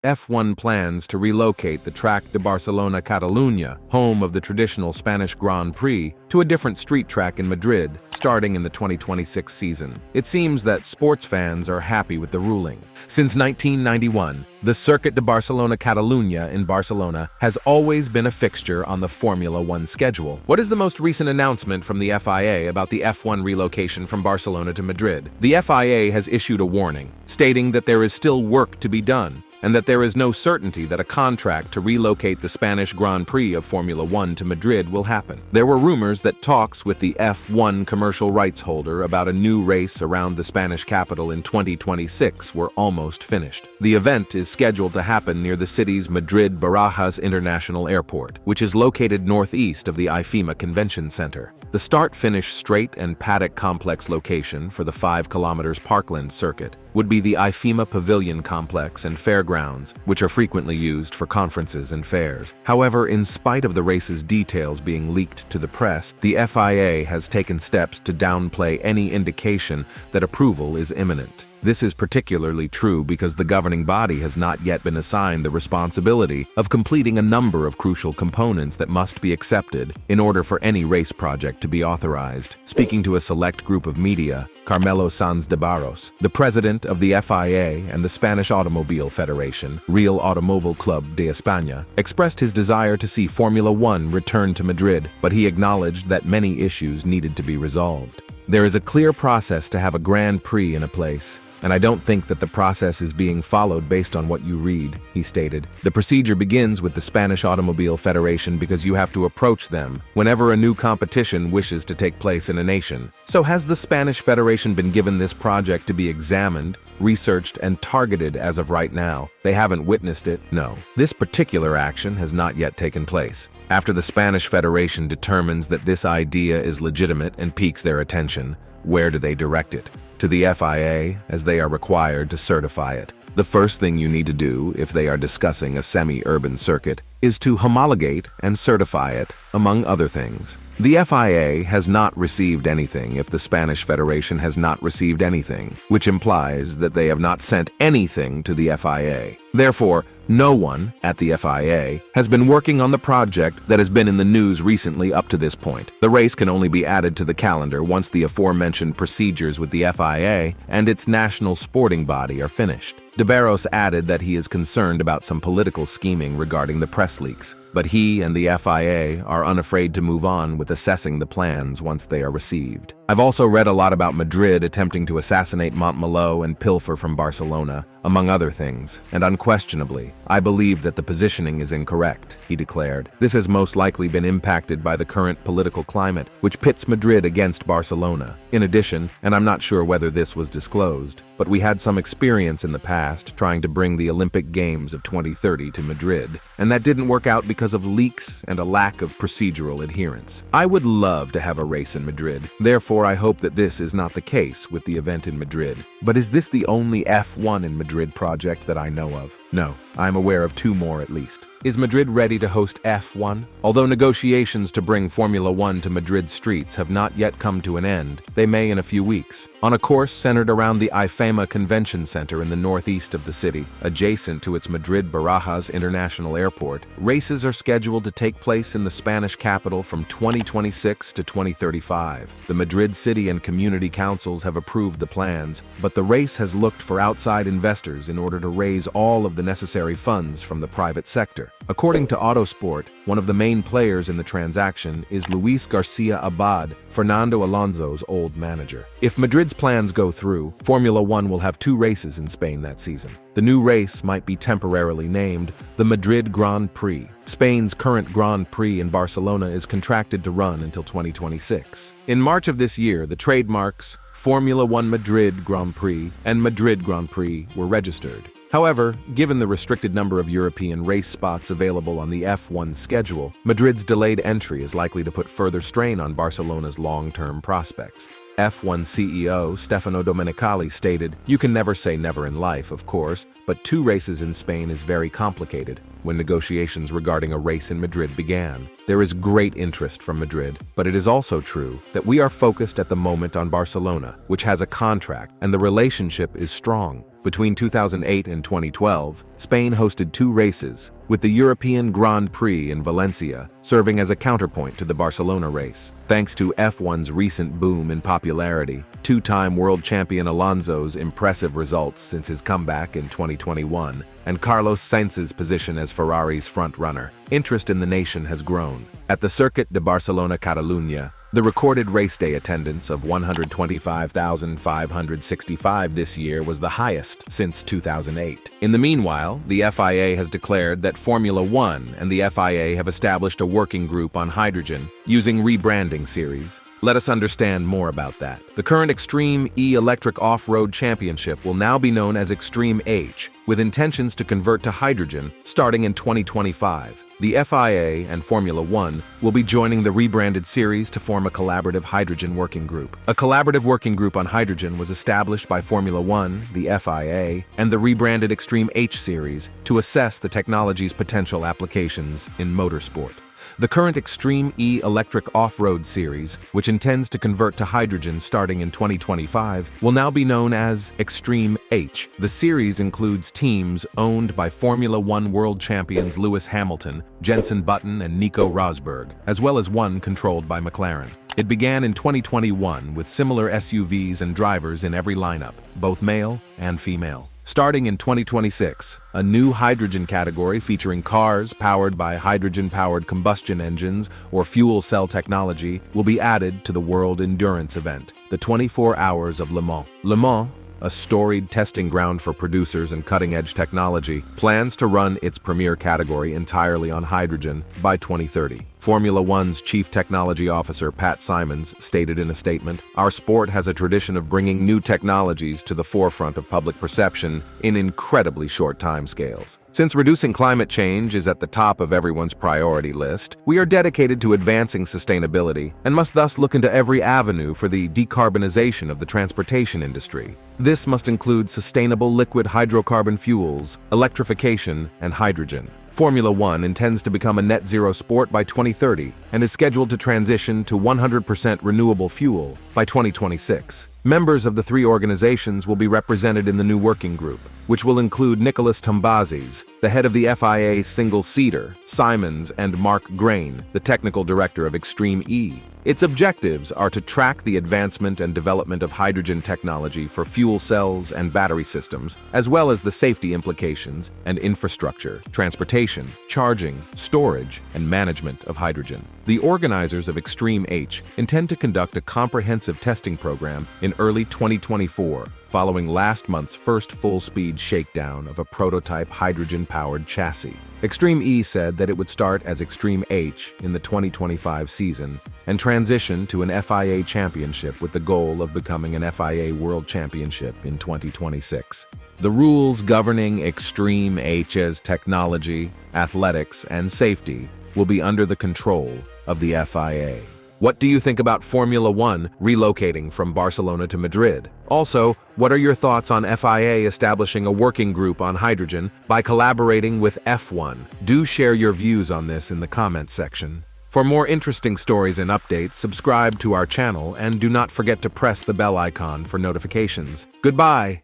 F1 plans to relocate the Circuit de Barcelona-Catalunya, home of the traditional Spanish Grand Prix, to a different street track in Madrid, starting in the 2026 season. It seems that sports fans are happy with the ruling. Since 1991, the Circuit de Barcelona-Catalunya in Barcelona has always been a fixture on the Formula One schedule. What is the most recent announcement from the FIA about the F1 relocation from Barcelona to Madrid? The FIA has issued a warning, stating that there is still work to be done, and that there is no certainty that a contract to relocate the Spanish Grand Prix of Formula One to Madrid will happen. There were rumors that talks with the F1 commercial rights holder about a new race around the Spanish capital in 2026 were almost finished. The event is scheduled to happen near the city's Madrid-Barajas International Airport, which is located northeast of the IFEMA Convention Center. The start-finish straight and paddock complex location for the 5 km Parkland circuit would be the IFEMA Pavilion Complex and Fairgrounds, which are frequently used for conferences and fairs. However, in spite of the race's details being leaked to the press, the FIA has taken steps to downplay any indication that approval is imminent. This is particularly true because the governing body has not yet been assigned the responsibility of completing a number of crucial components that must be accepted in order for any race project to be authorized. Speaking to a select group of media, Carmelo Sanz de Barros, the president of the FIA and the Spanish Automobile Federation, Real Automóvil Club de España, expressed his desire to see Formula One return to Madrid, but he acknowledged that many issues needed to be resolved. There is a clear process to have a Grand Prix in a place, and I don't think that the process is being followed based on what you read, he stated. The procedure begins with the Spanish Automobile Federation because you have to approach them whenever a new competition wishes to take place in a nation. So has the Spanish Federation been given this project to be examined, researched, and targeted as of right now? They haven't witnessed it, no. This particular action has not yet taken place. After the Spanish Federation determines that this idea is legitimate and piques their attention, where do they direct it? To the FIA, as they are required to certify it. The first thing you need to do if they are discussing a semi-urban circuit is to homologate and certify it, among other things. The FIA has not received anything if the Spanish Federation has not received anything, which implies that they have not sent anything to the FIA. Therefore, no one at the FIA has been working on the project that has been in the news recently up to this point. The race can only be added to the calendar once the aforementioned procedures with the FIA and its national sporting body are finished. De Barros added that he is concerned about some political scheming regarding the press leaks, but he and the FIA are unafraid to move on with assessing the plans once they are received. I've also read a lot about Madrid attempting to assassinate Montmeló and pilfer from Barcelona, among other things, and unquestionably, I believe that the positioning is incorrect, he declared. This has most likely been impacted by the current political climate, which pits Madrid against Barcelona. In addition, and I'm not sure whether this was disclosed, but we had some experience in the past trying to bring the Olympic Games of 2030 to Madrid, and that didn't work out because of leaks and a lack of procedural adherence. I would love to have a race in Madrid, therefore I hope that this is not the case with the event in Madrid. But is this the only F1 in Madrid project that I know of? No, I'm aware of 2 more at least. Is Madrid ready to host F1? Although negotiations to bring Formula One to Madrid streets have not yet come to an end, they may in a few weeks. On a course centered around the IFEMA Convention Center in the northeast of the city, adjacent to its Madrid-Barajas International Airport, races are scheduled to take place in the Spanish capital from 2026 to 2035. The Madrid City and Community Councils have approved the plans, but the race has looked for outside investors in order to raise all of the necessary funds from the private sector. According to Autosport, one of the main players in the transaction is Luis Garcia Abad, Fernando Alonso's old manager. If Madrid's plans go through, Formula One will have 2 races in Spain that season. The new race might be temporarily named the Madrid Grand Prix. Spain's current Grand Prix in Barcelona is contracted to run until 2026. In March of this year, the trademarks Formula One Madrid Grand Prix and Madrid Grand Prix were registered. However, given the restricted number of European race spots available on the F1 schedule, Madrid's delayed entry is likely to put further strain on Barcelona's long-term prospects. F1 CEO Stefano Domenicali stated, "You can never say never in life, of course, but 2 races in Spain is very complicated. when negotiations regarding a race in Madrid began. There is great interest from Madrid, but it is also true that we are focused at the moment on Barcelona, which has a contract, and the relationship is strong. Between 2008 and 2012, Spain hosted 2 races, with the European Grand Prix in Valencia serving as a counterpoint to the Barcelona race. Thanks to F1's recent boom in popularity, 2-time world champion Alonso's impressive results since his comeback in 2021, and Carlos Sainz's position as Ferrari's front-runner, interest in the nation has grown. At the Circuit de Barcelona-Catalunya, the recorded race day attendance of 125,565 this year was the highest since 2008. In the meanwhile, the FIA has declared that Formula One and the FIA have established a working group on hydrogen using rebranding series. Let us understand more about that. The current Extreme E Electric Off-Road Championship will now be known as Extreme H, with intentions to convert to hydrogen starting in 2025. The FIA and Formula One will be joining the rebranded series to form a collaborative hydrogen working group. A collaborative working group on hydrogen was established by Formula One, the FIA, and the rebranded Extreme H series to assess the technology's potential applications in motorsport. The current Extreme E Electric Off-Road Series, which intends to convert to hydrogen starting in 2025, will now be known as Extreme H. The series includes teams owned by Formula One world champions Lewis Hamilton, Jenson Button, and Nico Rosberg, as well as one controlled by McLaren. It began in 2021 with similar SUVs and drivers in every lineup, both male and female. Starting in 2026, a new hydrogen category featuring cars powered by hydrogen-powered combustion engines or fuel cell technology will be added to the World Endurance event, the 24 Hours of Le Mans. Le Mans, a storied testing ground for producers and cutting-edge technology, plans to run its premier category entirely on hydrogen by 2030. Formula One's Chief Technology Officer Pat Simons stated in a statement, "Our sport has a tradition of bringing new technologies to the forefront of public perception in incredibly short timescales. Since reducing climate change is at the top of everyone's priority list, we are dedicated to advancing sustainability and must thus look into every avenue for the decarbonization of the transportation industry. This must include sustainable liquid hydrocarbon fuels, electrification, and hydrogen." Formula One intends to become a net zero sport by 2030 and is scheduled to transition to 100% renewable fuel by 2026. Members of the 3 organizations will be represented in the new working group, which will include Nicholas Tombazis, the head of the FIA single-seater, Simons, and Mark Grain, the technical director of Extreme E. Its objectives are to track the advancement and development of hydrogen technology for fuel cells and battery systems, as well as the safety implications and infrastructure, transportation, charging, storage, and management of hydrogen. The organizers of Extreme H intend to conduct a comprehensive testing program in early 2024, following last month's first full-speed shakedown of a prototype hydrogen-powered chassis. Extreme E said that it would start as Extreme H in the 2025 season and transition to an FIA championship with the goal of becoming an FIA World Championship in 2026. The rules governing Extreme H's technology, athletics, and safety will be under the control of the FIA. What do you think about Formula One relocating from Barcelona to Madrid? Also, what are your thoughts on FIA establishing a working group on hydrogen by collaborating with F1? Do share your views on this in the comments section. For more interesting stories and updates, subscribe to our channel and do not forget to press the bell icon for notifications. Goodbye!